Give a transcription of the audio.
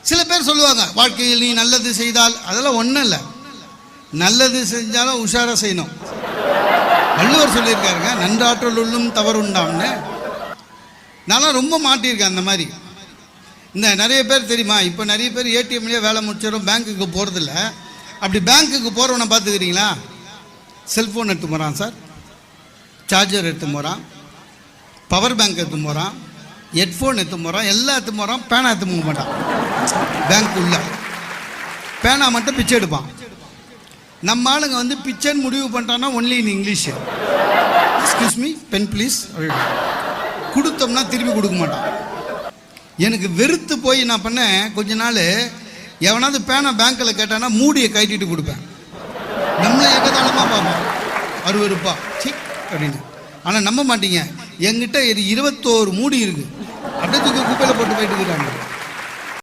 சில பேர் சொல்லுவாங்க, வாழ்க்கையில் நீ நல்லது செய்தால், அதெல்லாம் ஒன்றும் இல்லை. நல்லது செஞ்சாலும் உஷாராக செய்யணும். வள்ளுவர் சொல்லியிருக்காருங்க, நன்றாற்றல் உள்ளும் தவறு உண்டாம்னு. நான்லாம் ரொம்ப மாட்டியிருக்கேன் அந்த மாதிரி. இந்த நிறைய பேர் தெரியுமா, இப்போ நிறைய பேர் ஏடிஎம்லேயே வேலை முடிச்சிடும், பேங்க்குக்கு போகிறதில்ல. அப்படி பேங்க்குக்கு போகிறவனை பார்த்துக்கிறீங்களா, செல்ஃபோன் எடுத்து போகிறான் சார், சார்ஜர் எடுத்து போகிறான், பவர் பேங்க் எடுத்து போகிறான், ஹெட்ஃபோன் எடுத்து போகிறான், எல்லாம் எடுத்து போகிறான். பேனா எடுத்து போக மாட்டான். பேங்க் உள்ள பேனா மட்டும் பிச்சை எடுப்பான். நம்ம ஆளுங்க வந்து பிச்சைன்னு முடிவு பண்ணிட்டான்னா only in English. Excuse me, pen please. கொடுத்தோம்னா திருப்பி கொடுக்க மாட்டான். எனக்கு வெறுத்து போய் நான் பண்ணேன். கொஞ்ச நாள் எவனாவது பேனா பேங்க்கில் கேட்டானா மூடியை கட்டிட்டு கொடுப்பேன். நம்மளை எக்கதாளமாக பார்ப்போம், அருவருப்பா சி அப்படின்னு. ஆனால் நம்ப மாட்டீங்க, என்கிட்ட 21 மூடி இருக்குது. அப்படியே தூக்கி குப்பையில் போட்டு போயிட்டு இருக்கிறாங்க.